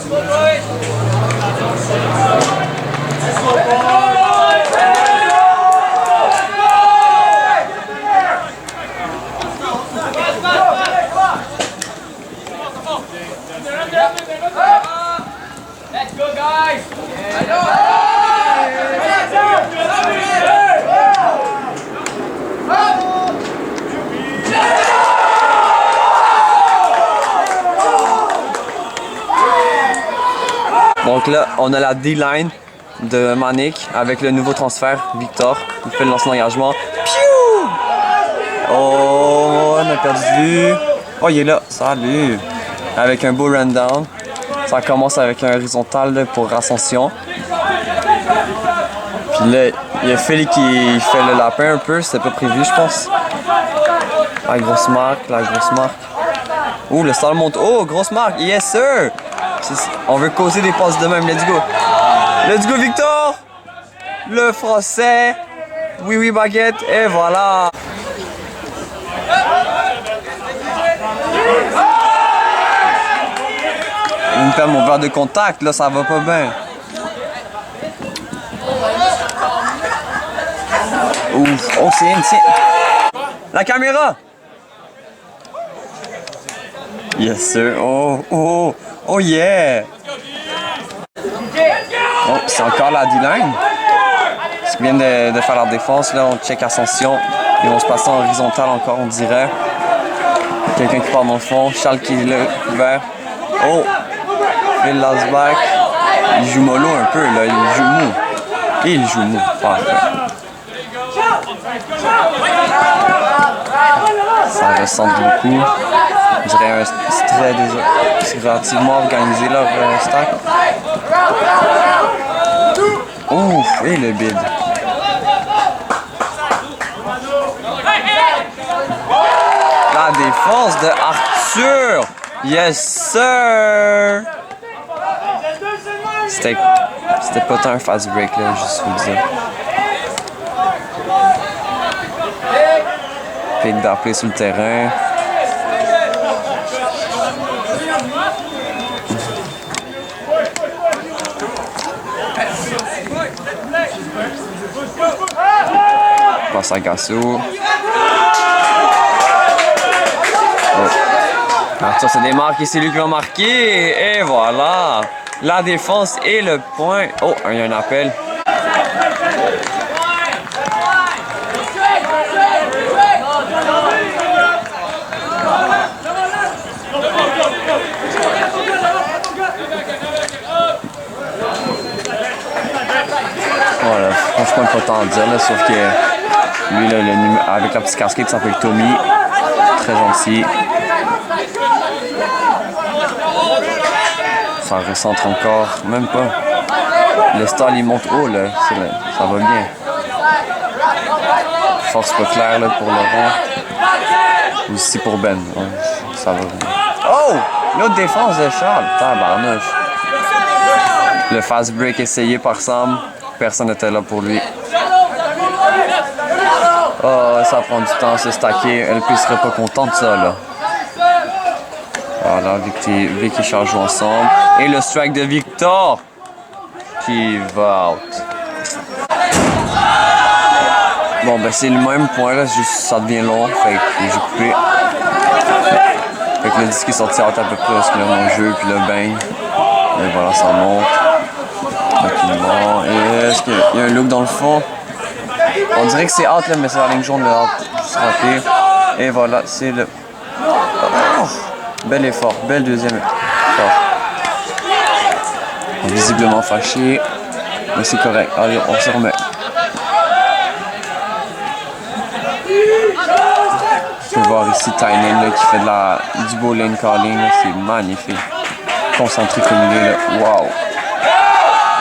Let's go, guys! Donc là, on a la D-line de Manik avec le nouveau transfert, Victor. Il fait le lancement d'engagement. Piou! Oh, on a perdu de vue. Oh, il est là. Salut! Avec un beau rundown. Ça commence avec un horizontal là, pour Ascension. Puis là, il y a Phil qui fait le lapin un peu. C'était pas prévu, je pense. La grosse marque, la grosse marque. Oh, le stall monte. Oh, grosse marque. Yes, sir! On veut causer des passes de même. Let's go. Let's go, Victor! Le français. Oui, oui, baguette. Et voilà. Il me perd mon verre de contact. Là, ça va pas bien. Ouf. Oh, c'est la caméra. Yes, sir. Oh, oh. Oh yeah! Oh, c'est encore la D-line. Ils viennent de faire leur défense. Là, on check Ascension. Ils vont se passer en horizontal encore, on dirait. Quelqu'un qui part dans le fond. Charles qui est là, ouvert. Oh! Phil Lasback. Il joue mollo un peu, là. Il joue mou. Et il joue mou. Parfait. Ça ressemble beaucoup. Je dirais c'est relativement organisé leur stack. Ouf, et le bid. La défense de Arthur. Yes, sir. C'était pas tant un fast break, là, juste vous dire. Pick d'appeler sur le terrain. Passe à Gasso. Oh. Arthur se démarque et c'est lui qui va marquer. Et voilà. La défense et le point. Oh, il y a un appel. Voilà, franchement, pas tant à dire, là, sauf que lui, là, avec la petite casquette, il s'appelle Tommy. Très gentil. Ça recentre encore, même pas. Le stall, il monte haut, là. Ça va bien. Force pas claire, là, pour Laurent. Aussi pour Ben. Ouais, ça va bien. Oh! L'autre défense de Charles. Tabarnouche. Le fast break essayé par Sam. Personne n'était là pour lui. Oh, ça prend du temps à se stacker. LP serait pas content de ça, là. Voilà, Vic et Charles jouent ensemble. Et le strike de Victor qui va out. Bon, ben c'est le même point, là. Juste ça devient long. Fait que j'ai coupé. Fait que le disque est sorti out à peu près parce qu'il y a mon jeu. Puis là, ben. Et voilà, ça monte. Tranquillement. Et est-ce qu'il y a un look dans le fond? On dirait que c'est out là, mais c'est la ligne jaune de out. Juste raté. Et voilà, c'est le. Oh, bel effort, bel deuxième effort. Visiblement fâché. Mais c'est correct. Allez, on se remet. On peut voir ici Tynan qui fait du beau lane calling. C'est magnifique. Concentré comme il est là. Wow!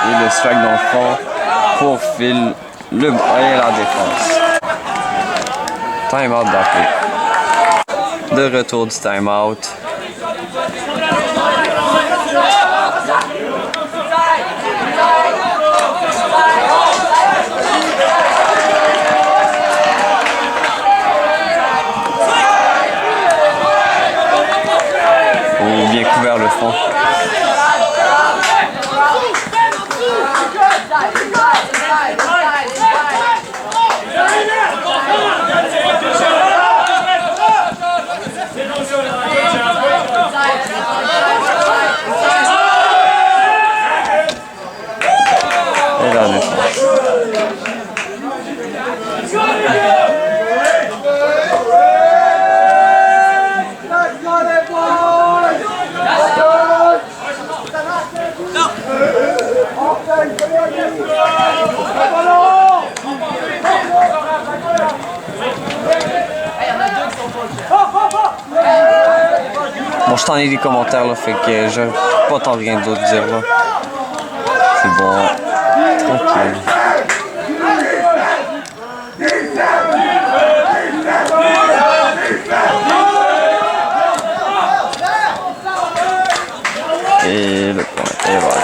Et le strike dans le fond pour Phil. Le et la défense. Time-out d'appeler. De retour du time-out. Oh, bien couvert le fond. juste en ai des commentaires, là, fait que j'ai pas tant rien d'autre à dire, là. C'est bon. Tranquille. Et le point, et voilà.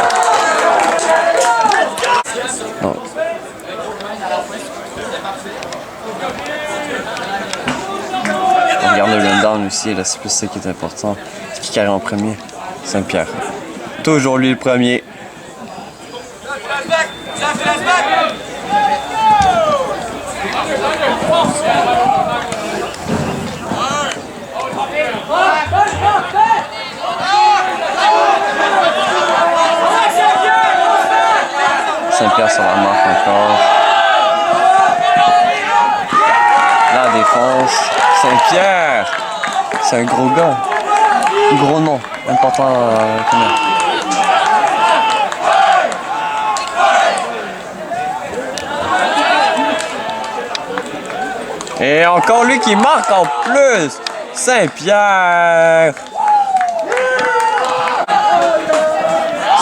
Donc. On regarde le rundown aussi, là, c'est plus ça qui est important. C'est qui arrive en premier? Saint-Pierre. Toujours lui le premier. Saint-Pierre sur la marque encore. La défense. Saint-Pierre. C'est un gros gars. Gros nom. Important à connaître. Et encore lui qui marque en plus. Saint-Pierre.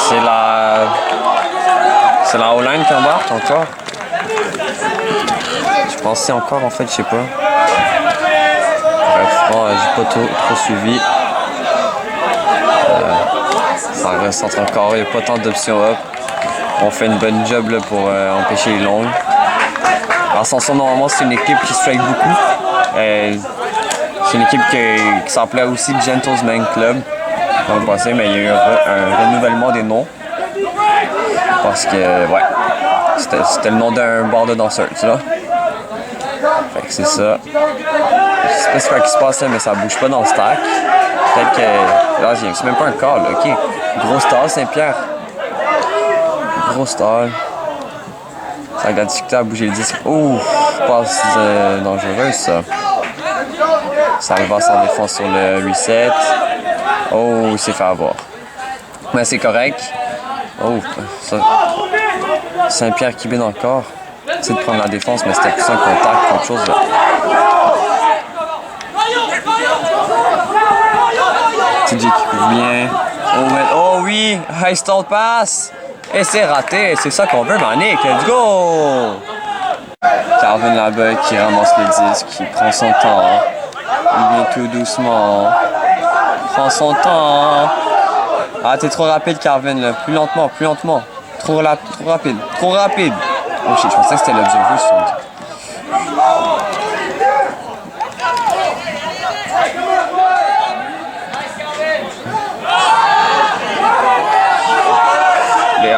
C'est la O-line qui embarque encore. Je pensais encore en fait, je sais pas. Bref, bon, j'ai pas trop suivi. Ça reste encore, il n'y a pas tant d'options up. On fait une bonne job là, pour empêcher les longues. Ascension, normalement, c'est une équipe qui strike beaucoup. C'est une équipe qui s'appelait aussi Gentleman Club dans le passé, mais il y a eu un renouvellement des noms. Parce que, ouais, c'était le nom d'un bar de danseurs, tu vois. Fait que c'est ça. Je sais pas ce qui se passe là, mais ça bouge pas dans le stack. Peut-être que. Là, c'est même pas un call, ok. Gros stall, Saint-Pierre. Gros stall. Ça a de la difficulté à bouger le disque. Ouh, passe dangereuse ça. Ça va sans défense sur le reset. Oh, il s'est fait avoir. Mais c'est correct. Oh, ça. Saint-Pierre qui bine encore. C'est de prendre la défense, mais c'était plus un contact qu'autre chose. Là. TJ qui couvre bien. Oh oui, high stall pass. Et c'est raté. C'est ça qu'on veut, Manic. Let's go! Calvin là-bas qui ramasse le disque, qui prend son temps. Il vient tout doucement. Prend son temps. Ah, t'es trop rapide, Calvin, là. Plus lentement, plus lentement. Trop rapide, trop rapide. Oh shit, je pensais que c'était l'observer sur son. Les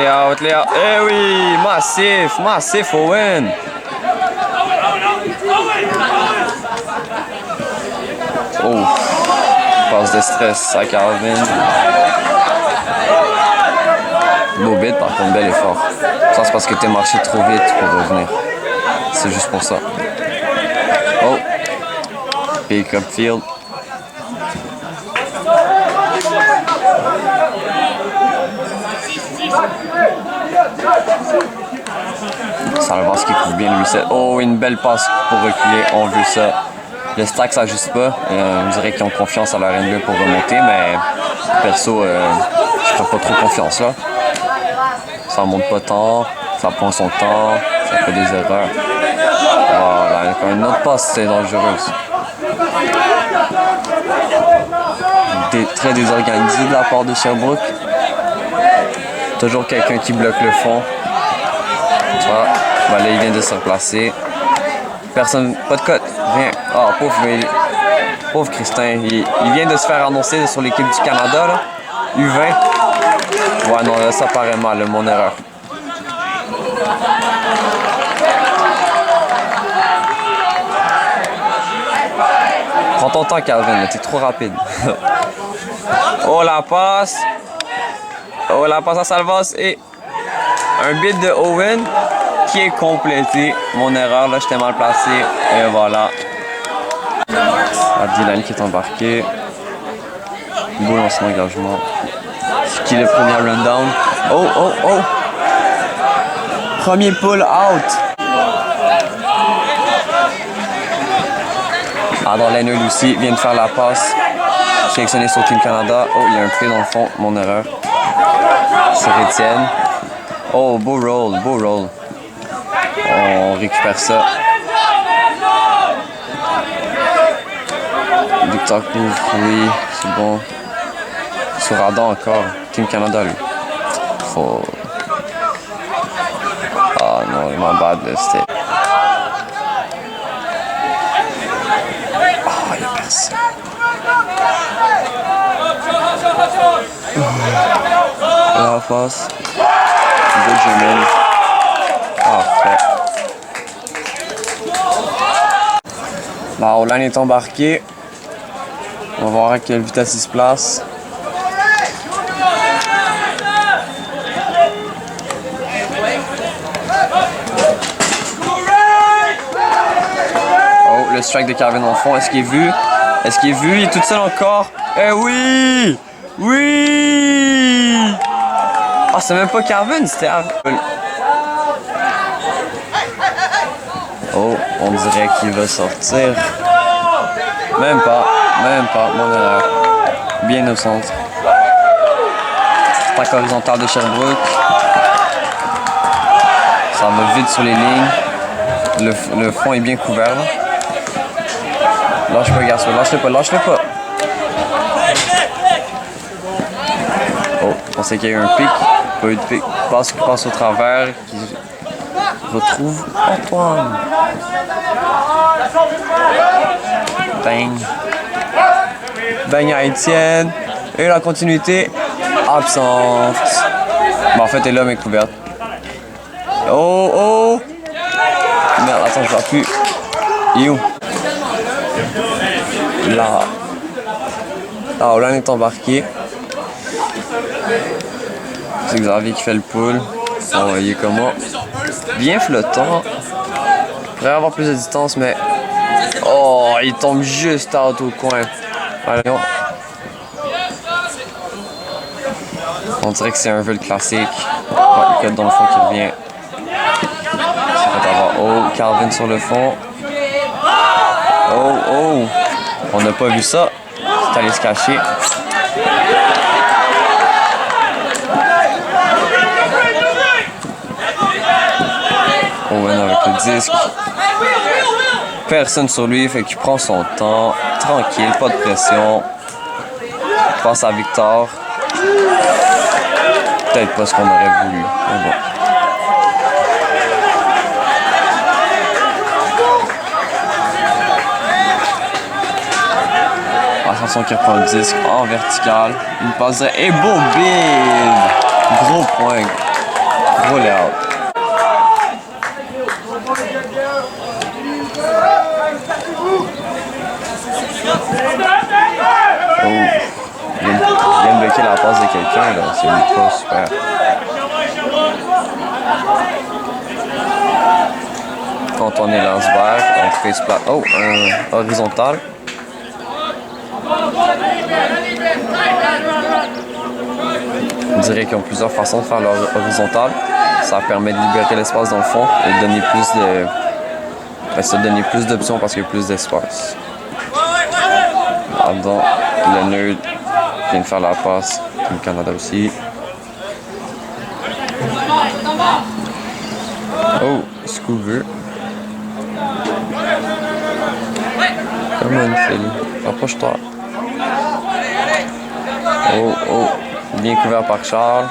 out. Eh oui, massif, Owen. Oh, passe de stress à Calvin. Beau bit, par contre, bel effort. Ça, c'est parce que t'es marché trop vite pour revenir. C'est juste pour ça. Oh, pick up field. Ça va voir ce qui couvre bien le reset. Oh, une belle passe pour reculer. On veut ça. Le stack s'ajuste pas. On dirait qu'ils ont confiance à leur N2 pour remonter, mais perso, je ferais pas trop confiance là. Ça monte pas tant, ça prend son temps, ça fait des erreurs. Voilà, quand une autre passe, c'est dangereuse. Très désorganisé de la part de Sherbrooke. Toujours quelqu'un qui bloque le fond. Tu vois, là, il vient de se replacer. Personne, pas de cote, rien. Oh, pauvre Christin. Il vient de se faire annoncer sur l'équipe du Canada, là. U20. Ouais, non, là, ça paraît mal, mon erreur. Prends ton temps, Calvin, t'es trop rapide. Oh, la passe. Oh, la passe à Salvas et un bit de Owen qui est complété. Mon erreur, là, j'étais mal placé. Et voilà. Dylan qui est embarqué. Beau lancement engagement. C'est qui le premier rundown? Oh! Premier pull out. Adrien Leonard aussi vient de faire la passe. sélectionné sur Team Canada. Oh, il y a un play dans le fond, mon erreur. Sur Étienne. Oh, beau roll, beau roll. On récupère ça. Victor couvre, oui, c'est bon. Sur Adam encore. Team Canada, lui. Faut... Ah non, il m'en bat de c'était. Ah, il y a personne. La passe. Benjamin. Parfait. La O-line est embarquée. On va voir à quelle vitesse il se place. Oh, le strike de Calvin au fond. Est-ce qu'il est vu? Est-ce qu'il est vu? Il est tout seul encore. Eh oui! Oui! Ah, c'est même pas Calvin, c'était Arvel. Oh, on dirait qu'il va sortir. Même pas, mon erreur. Bien au centre. Attaque horizontale de Sherbrooke. Ça va vite sur les lignes. Le fond est bien couvert. Là. Lâche pas, garçon, lâche-le pas, lâche-le pas. Oh, je pensais qu'il y a eu un pic. Pas eu de pic. Passe au travers. Qui retrouve Antoine. Bang. Bang à Étienne. Et la continuité. Absente. Bon, en fait, elle est là, mais couverte. Oh, oh. Merde, attends, je vois plus. Il est où? Là. Ah, là, on est embarqué. C'est Xavier qui fait le pull. Oh, il est comme moi. Bien flottant. Il pourrait avoir plus de distance, mais... Oh, il tombe juste out au coin. Allez, on dirait que c'est un vol classique. Le code dans le fond qui revient. Oh, Calvin sur le fond. Oh, oh. On n'a pas vu ça. C'est allé se cacher. Owen avec le disque. Personne sur lui, fait qu'il prend son temps. Tranquille, pas de pression. Il passe à Victor. Peut-être pas ce qu'on aurait voulu. Mais bon. Attention qui reprend le disque en vertical. Une passe et beau bid! Gros point. Gros layout. Oh. Il vient de bloquer la passe de quelqu'un là. C'est pas super. Antoine et Lansberg. On face plat. Oh, un horizontal. On dirait qu'ils ont plusieurs façons de faire leur horizontale. Ça permet de libérer l'espace dans le fond et de donner plus de... Ben, ça donner plus d'options parce qu'il y a plus d'espace. Pardon, Leonard vient de faire la passe. Team Canada aussi. Oh, Scoover. Come on, Phil. Approche-toi. Oh, oh. Bien couvert par Charles.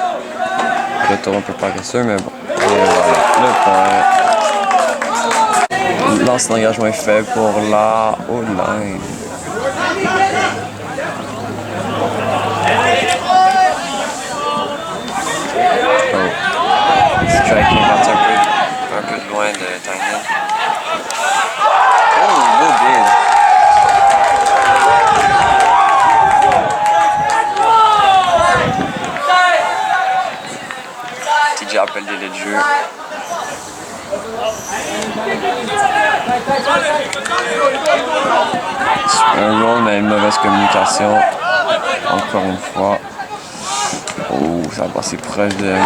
Retour un peu paresseux, mais bon. Et voilà, le point. Lance d'engagement est fait pour la O-line. Oh. Strike est parti un peu de loin de Tynan. Oh, beau bid. TJ appelle le délai de jeu. Un roll, mais une mauvaise communication. Encore une fois. Oh, ça va passer proche de la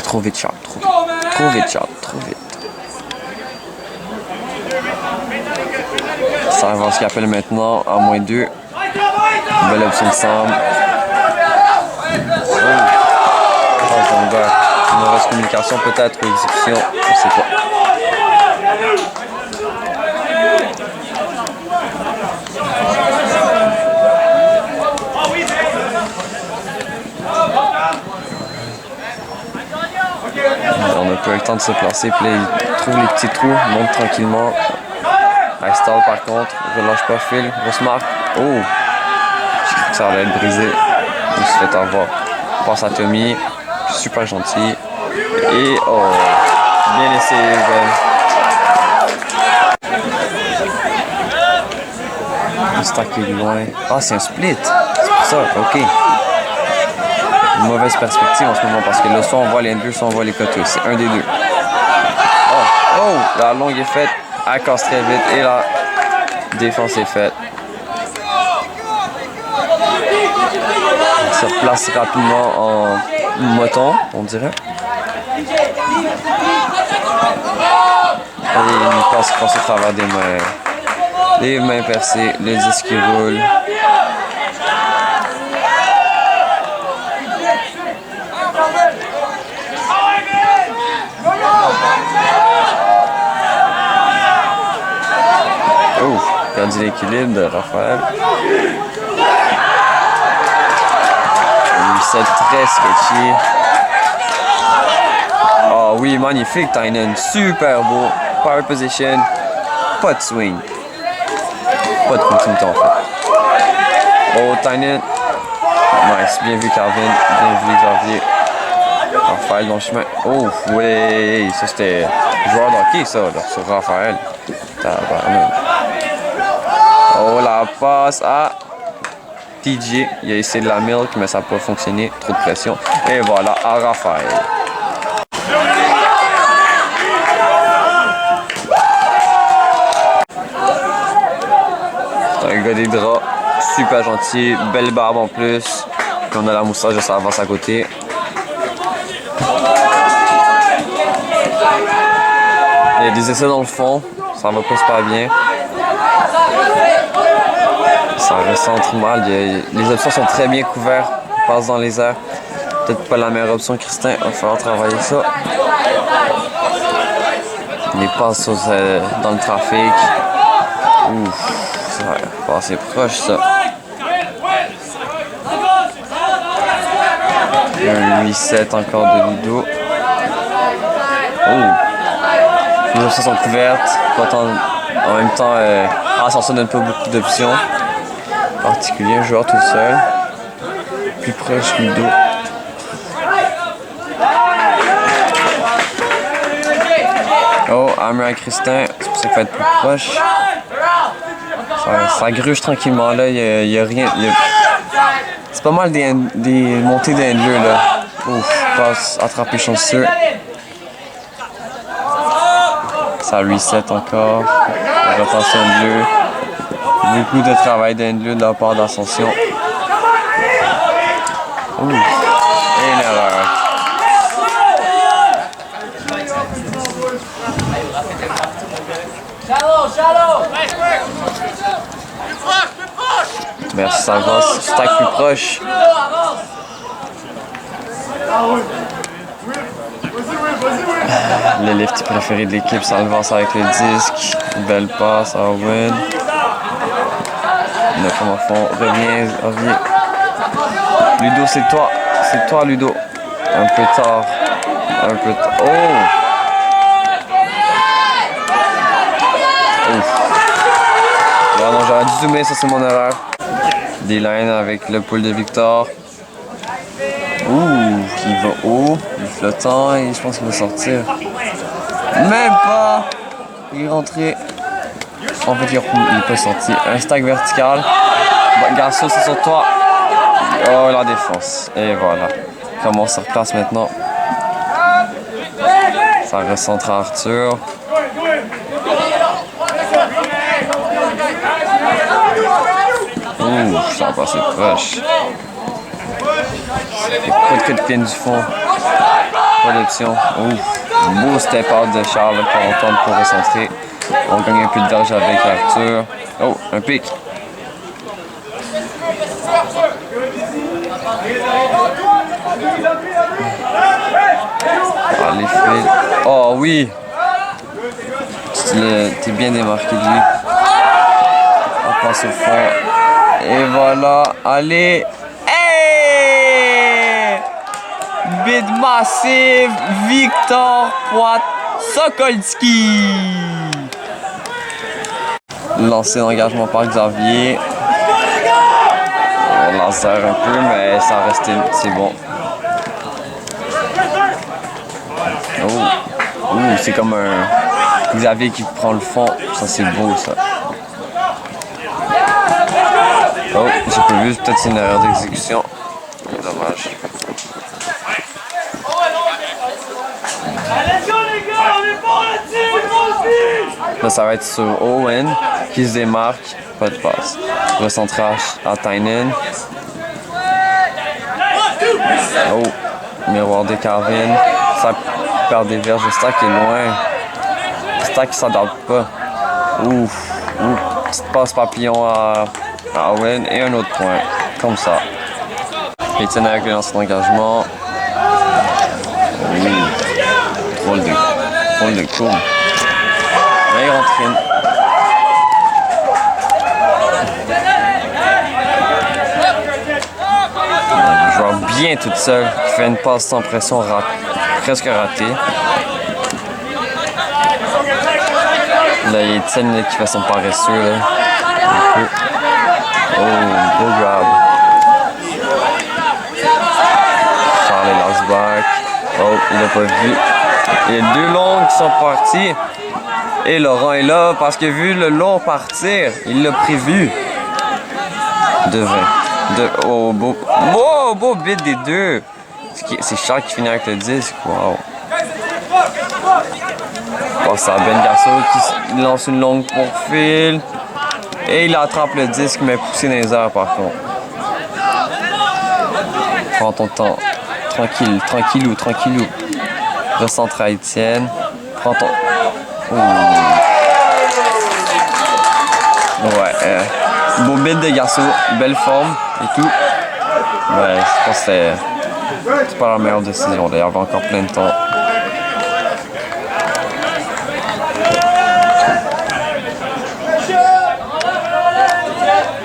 trop vite, Charles. Trop vite, Charles. Trop vite. Ça va voir ce qu'il appelle maintenant à -2. Belle option de Sam. Mauvaise communication peut-être ou exécution, on sait pas. On n'a pas eu le temps de se placer, puis là, il trouve les petits trous, monte tranquillement. Stall par contre, relâche pas Phil, grosse marque. Oh! J'ai cru que ça allait être brisé. Je me suis fait avoir. Passe à Tommy, super gentil. Et oh! Bien laissé, Le stack est loin. Ah, c'est un split! C'est pour ça, ok. Une mauvaise perspective en ce moment parce que là, soit on voit les N2, soit on voit les Cotus. C'est un des deux. Oh! Oh! La longue est faite. Elle casse très vite et la défense est faite. On se replace rapidement en moton, on dirait. Et une passe qui passe au travers des mains. Les mains percées, le disque qui roule. Perdu l'équilibre de Raphaël. C'est très sketchy. Oh oui, magnifique Tynan. Super beau. Power position. Pas de swing. Pas de continuité en fait. Oh Tynan. Nice. Bien vu Calvin. Bien vu Xavier. Raphaël dans le chemin. Oh oui. Ça c'était joueur d'hockey ça là, sur Raphaël. Oh, la passe à TJ. Il a essayé de la milk, mais ça n'a pas fonctionné. Trop de pression. Et voilà, à Raphaël. C'est un gars des draps. Super gentil. Belle barbe en plus. Puis on a la moustache de sa avance à côté. Il y a des essais dans le fond. Ça va pas super bien. Ça recentre mal. Les options sont très bien couvertes. On passe dans les airs. Peut-être pas la meilleure option, Christin. Il va falloir travailler ça. Les passes dans le trafic. Ouf, ça va passer proche ça. Un 8-7 encore de Ludo. Oh! Les options sont couvertes. En même temps, Ascension donne pas beaucoup d'options. En particulier, un joueur tout seul. Plus proche Ludo. Oh, Hammer à Christin. C'est pour ça qu'il faut être plus proche. Ça gruge tranquillement là. Il y a rien. C'est pas mal des montées d'Endler là. Ouf, passe attrapé chanceux. Ça reset encore. Rotation de bleu. Beaucoup de travail d'Endler de la part d'Ascension. Et une erreur. Merci Salvas. Stack plus proche. Le lefty préféré de l'équipe, Salvas avec le disque. Belle passe à Owen. Le fond à fond. Reviens. Ludo, c'est toi. C'est toi, Ludo. Un peu tard. Oh! Non, j'aurais dû zoomer, ça c'est mon erreur. D-line avec le pool de Victor. Ouh, il va haut, il est flottant et je pense qu'il va sortir. Même pas! Il est rentré. En fait, il n'est pas sorti. Un stack vertical. Garçon, c'est sur toi. Oh, la défense. Et voilà. Comment on se replace maintenant? Ça recentre à Arthur. Ouh, ça va passer proche. Pas de coup de pied du fond. Pas d'option. Ouh, beau step out de Charles pour entendre pour recentrer. On gagne un peu de dodge avec Arthur. Oh, un pic. Ah, les fils. Oh oui! T'es bien démarqué de lui. On passe au fond. Et voilà. Allez! Hey! Bid massive, Victor Poit Sokolski. Lancé d'engagement par Xavier. On lanceur un peu, mais ça restait, c'est bon. Oh, c'est comme un Xavier qui prend le fond. Ça, c'est beau, ça. Oh, j'ai pas vu, peut-être c'est une erreur d'exécution. Dommage. Là, ça va être sur Owen qui se démarque. Pas de passe. Recentrage à Tynan. Oh, miroir de Carvin. Ça perd des verges. Stack est loin. Stack qui s'adapte pas. Ouf. Petite passe papillon à Owen et un autre point. Comme ça. Étienne avec le lancé d'engagement. Drôle de courbe. Mais il rentre in. Il joue bien toute seule. Il fait une passe sans pression presque ratée. Là, il y a Étienne qui fait son paresseux. Là. Oh, beau grab. Charles Lasback. Oh, il l'a pas vu. Il y a deux longs qui sont partis. Et Laurent est là parce que vu le long partir, il l'a prévu. De 20. Oh, beau bid des deux. C'est Charles qui finit avec le disque. Wow. Passe à Ben Gasso qui lance une longue pour Phil. Et il attrape le disque, mais poussé dans les airs par contre. Prends ton temps. Tranquillou. Recentre à Étienne. Prends ton... Ouais, beau bid de Gasso, belle forme et tout. Ouais, je pense que c'est pas la meilleure décision. D'ailleurs, il y avait encore plein de temps.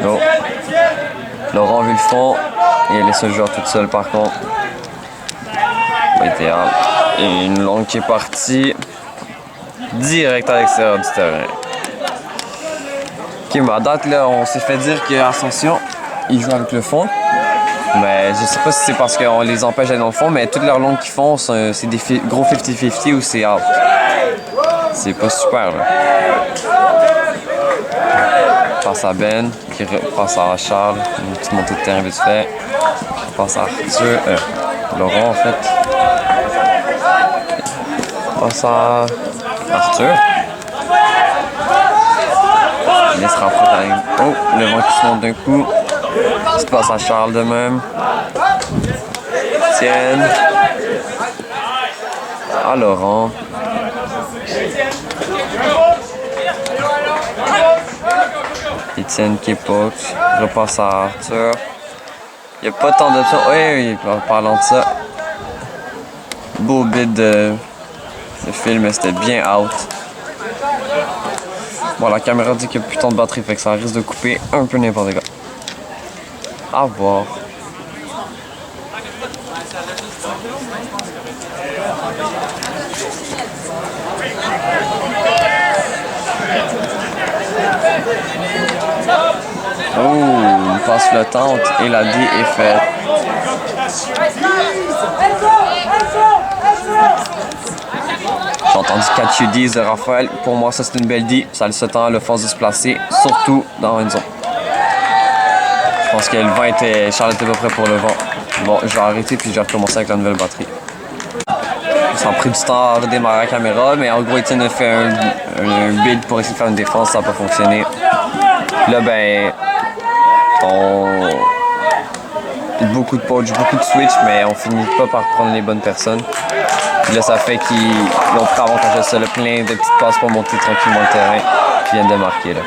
Oh. Laurent a vu le fond et elle laisse le joueur toute seule par contre. Idéal. Et une longue qui est partie direct à l'extérieur du terrain. Ok, mais à date, là, on s'est fait dire qu'Ascension, ils jouent avec le fond. Mais je sais pas si c'est parce qu'on les empêche d'aller dans le fond, mais toutes leurs longues qu'ils font, c'est des gros 50-50 ou c'est out. C'est pas super, là. Passe à Ben, qui passe à Charles, une petite montée de terrain vite fait. Passe à Arthur, Laurent en fait. Passe à Arthur. Il laisse rentrer dans oh, le vent qui se monte d'un coup. Petite passe à Charles de même. Étienne. À Laurent. Étienne qui poke. Repasse à Arthur. Il n'y a pas tant d'options. Oui, en parlant de ça. Beau bid de film, mais c'était bien out. Bon, la caméra dit qu'il n'y a plus tant de batterie, fait que ça risque de couper un peu n'importe quoi. À voir. Oh, une passe flottante et la D est faite. J'ai entendu catch you D's de Raphaël. Pour moi, ça c'est une belle D. Ça laisse le temps à le force de se placer, surtout dans une zone. Je pense que le vent était... Charles était pas prêt pour le vent. Bon, je vais arrêter puis je vais recommencer avec la nouvelle batterie. Ça a pris du temps à redémarrer la caméra, mais en gros, Étienne a fait un bid pour essayer de faire une défense, ça n'a pas fonctionné. Là, ben, beaucoup de poach, beaucoup de switch, mais on finit pas par prendre les bonnes personnes. Puis là, ça fait qu'ils ont pris avantage de ça, là, plein de petites passes pour monter tranquillement le terrain, qui viennent de marquer là.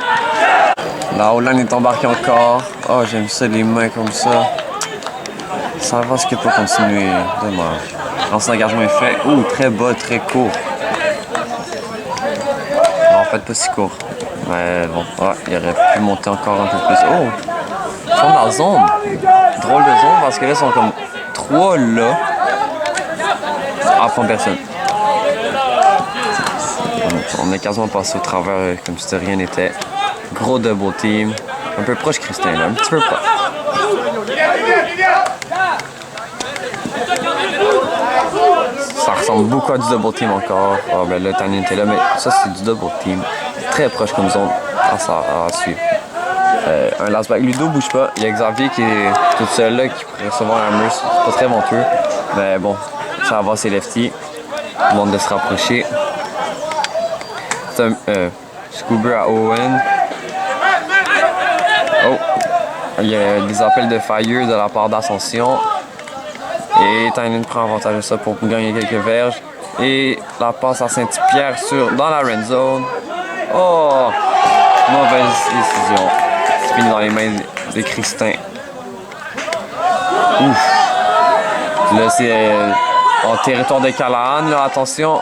La O-line est embarquée encore. Oh, j'aime ça, les mains comme ça. Ça va ce qu'il peut continuer. Dommage. L'ancien engagement est fait. Ouh, très bas, très court. Non, en fait, pas si court. Mais bon, ouais, il aurait pu monter encore un peu plus. Oh! Ils sont dans la zone. Drôle de zone parce que là, ils sont comme 3 là. À fond personne. On est quasiment passé au travers comme si de rien n'était. Gros double team. Un peu proche Christin là, un petit peu proche. Ça ressemble beaucoup à du double team encore. Ah ben là, Tanyan était là, mais ça c'est du double team. Très proche comme zone à suivre. Un last back. Ludo bouge pas. Il y a Xavier qui est tout seul là, qui pourrait recevoir un mur. C'est pas très venteux. Mais bon, ça va, c'est lefty. Le monde de se rapprocher. C'est un Scoober à Owen. Oh! Il y a des appels de fire de la part d'Ascension. Et Tynan prend avantage de ça pour gagner quelques verges. Et la passe à Saint-Pierre dans la red zone. Oh! Mauvaise décision. C'est fini dans les mains de Christin. Ouf! Là, c'est en territoire de Callahan, là, attention.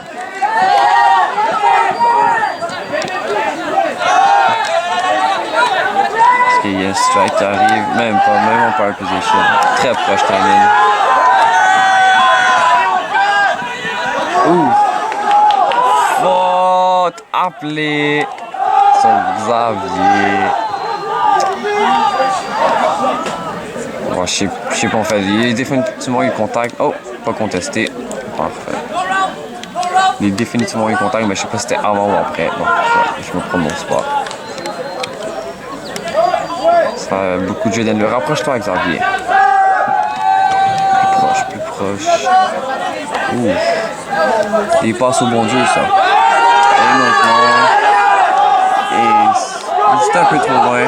Est-ce qu'il y a un strike qui arrive? Même en power position. Très proche, Tynan. Ouh! Faute appelée sur Xavier. Bon, je sais pas en fait. Il est définitivement eu contact. Oh, pas contesté. Parfait. Il est définitivement eu contact, mais je sais pas si c'était avant ou après. Donc, je me prononce pas. Ça a beaucoup de jeux d'enlever. Rapproche-toi, Xavier. Plus proche. Ouh. Il passe au bon Dieu, ça. Et maintenant. Et juste un peu trop loin.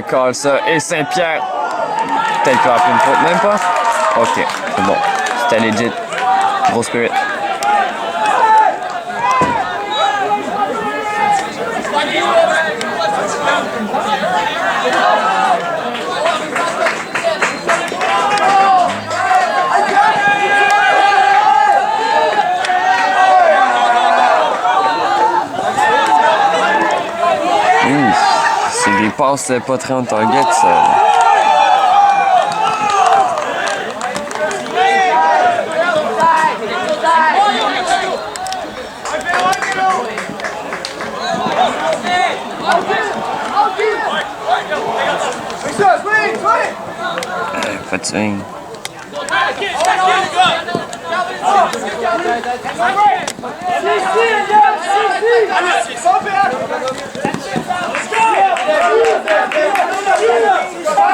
Colle ça. Et Saint-Pierre. Peut-être qu'il va appeler une faute. Même pas? Ok, c'est bon. C'était legit. Gros spirit. C'est des passes pas très on target, ça. Fatigue.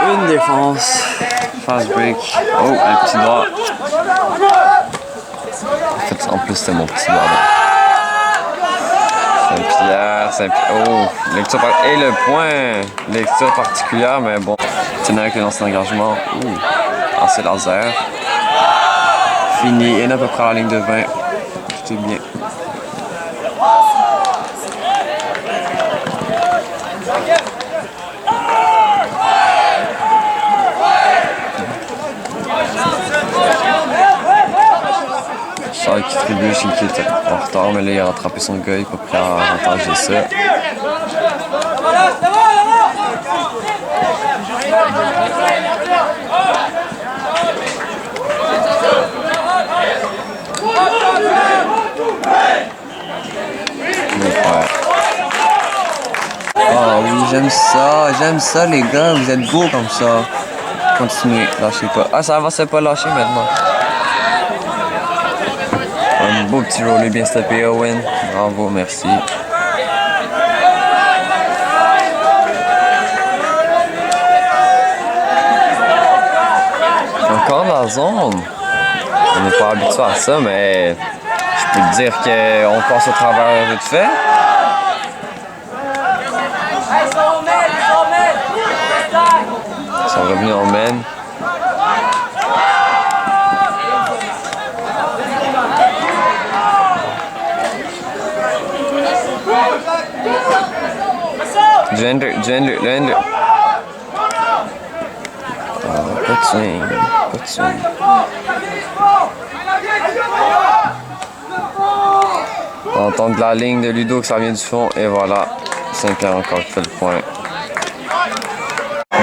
Une défense. Fast break. Oh, un petit doigt. En fait, en plus, c'était mon petit doigt. Saint-Pierre. Oh, lecture et le point. Lecture particulière, mais bon. Tenir avec le lancé d'engagement. Ouh, lancer laser. Fini. Et à peu près à la ligne de 20. Tout est bien. Charles qui trébuche, qui est en retard, mais là il a rattrapé son gars, il n'est pas prêt à avantager ça. Oh oui, j'aime ça les gars, vous êtes beaux comme ça. Continuez, lâchez pas. Ah ça va, c'est pas lâcher maintenant. Un beau petit roller bien stoppé, Owen. Bravo, merci. la zone. On n'est pas habitué à ça, mais je peux te dire qu'on passe au travers vite fait. Ils sont revenus en mène. Du handler. Pas de swing. On entend de la ligne de Ludo que ça vient du fond. Et voilà. Saint-Pierre encore qui fait le point.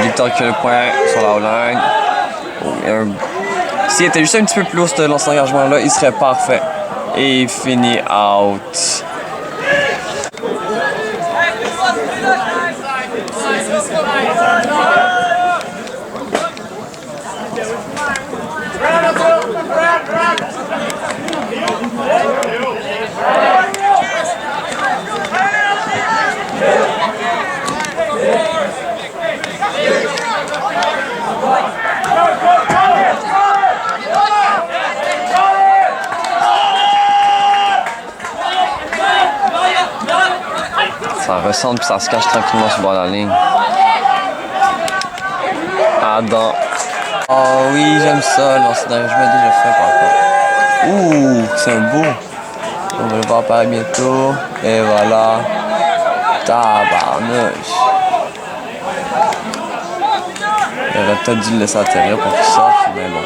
Victor qui fait le point sur la O-line. S'il était juste un petit peu plus haut ce lancement d'engagement-là, il serait parfait. Et il finit out. Ça ressemble puis ça se cache tranquillement sur le bord de la ligne. Adam. Oh oui, j'aime ça. Lancer d'engagement déjà fait par contre. Ouh, c'est un beau. On va le voir apparaître bientôt. Et voilà. Tabarnouche. J'aurais peut-être dû le laisser atterrir pour qu'il sorte, mais bon.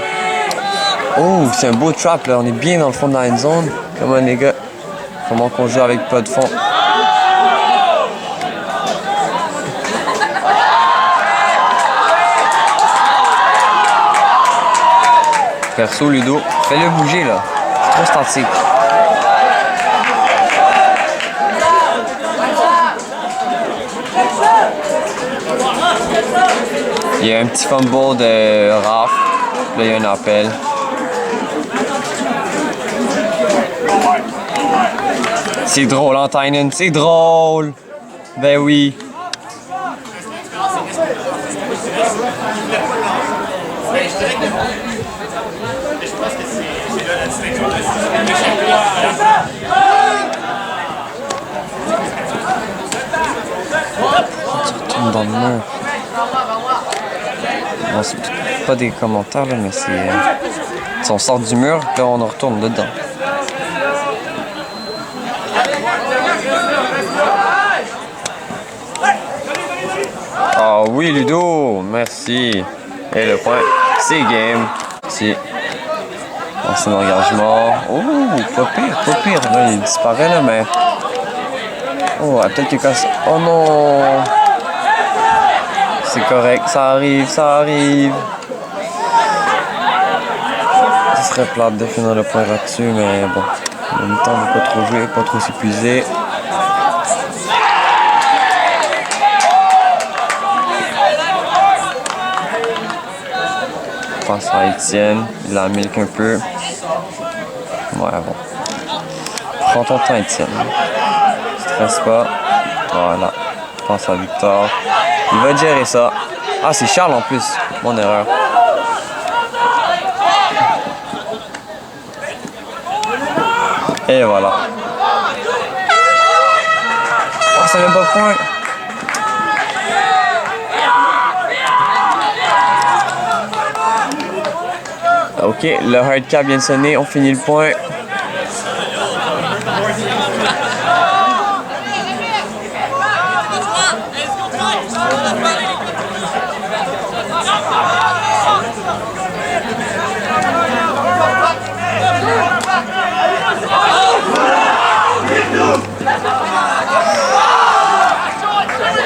Oh, c'est un beau trap là. On est bien dans le fond de la end zone. Comment les gars? Comment qu'on joue avec pas de fond? Perso, Ludo, fais-le bouger là. C'est trop statique. Il y a un petit fumble de Raph. Là, il y a un appel. C'est drôle, hein, Tynan? C'est drôle! Ben oui. Dans le mur. Bon, c'est pas des commentaires là, mais c'est. Si on sort du mur, là on retourne dedans. Ah oui, Ludo, merci. Et le point, c'est game. Si. Ancien engagement. Oh, pas pire. Là, il disparaît là, mais. Oh, peut-être qu'il casse. Oh non! C'est correct, ça arrive. Ce serait plate de finir le point là-dessus, mais bon. En même temps, on ne pas trop jouer, pas trop s'épuiser. Passe à Étienne, il la milk un peu. Ouais, bon. Prends ton temps, Étienne. Stresse pas. Voilà. Passe à Victor. Il va gérer ça. Ah, c'est Charles en plus. Mon erreur. Et voilà. Oh, ça vient pas point. Ok, le hard cap vient de sonner. On finit le point.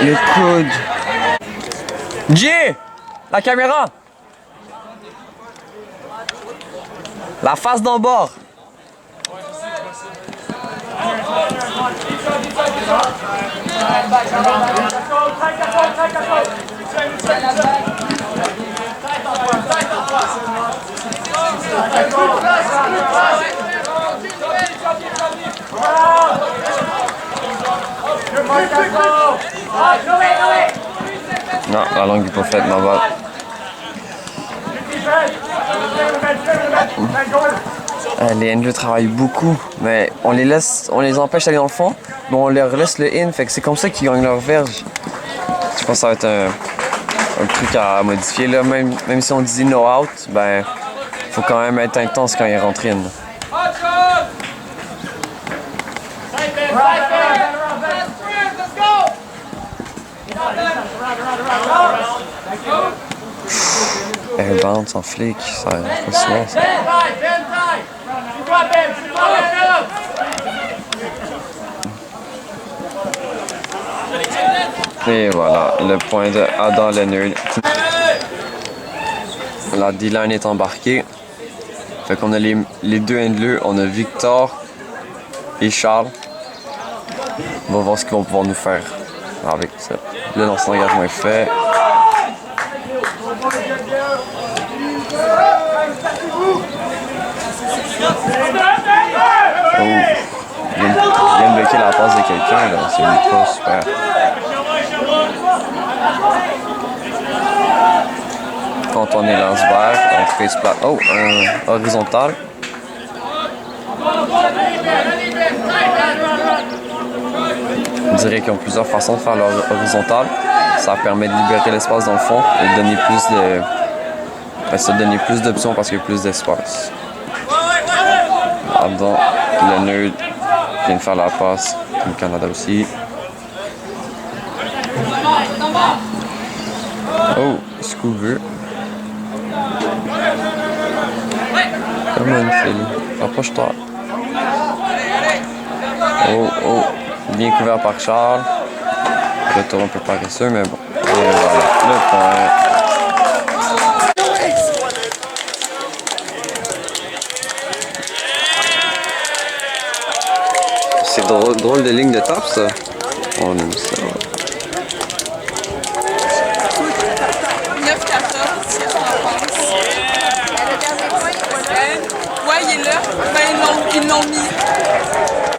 Le coude. Jay! La caméra! La face d'en bord! Non, la langue est pas faite, ma balle. Les handlers travaillent beaucoup, mais on les empêche d'aller dans le fond, mais on leur laisse le in, fait que c'est comme ça qu'ils gagnent leur verge. Je pense que ça va être un truc à modifier là, même si on dit no out, ben faut quand même être intense quand ils rentrent in. Airbound sans flic, ça c'est pas souvent ça. Et voilà, le point de Adam Leonard. La D-line est embarquée. Fait qu'on a les deux handlers, on a Victor et Charles. On va voir ce qu'ils vont pouvoir nous faire avec ça. Le lancement d'engagement est fait. Oh, il vient de bloquer la passe de quelqu'un, là. C'est pas super. Quand on est lance-vert, on face plat. Oh, un horizontal. On dirait qu'ils ont plusieurs façons de faire leur horizontal. Ça permet de libérer l'espace dans le fond et de donner plus de. Ça donner plus d'options parce qu'il y a plus d'espace. Adam Leonard vient de faire la passe, comme Canada aussi. Oh, Scoover. Come on, Philly. Rapproche-toi. Oh, oh. Bien couvert par Charles. Retour un peu paresseux, mais bon. Et voilà, le point. C'est drôle de ligne de tape, ça. On aime ça. 9-14, qu'est-ce que t'en penses? Ouais, il est là. Ben, ils l'ont mis.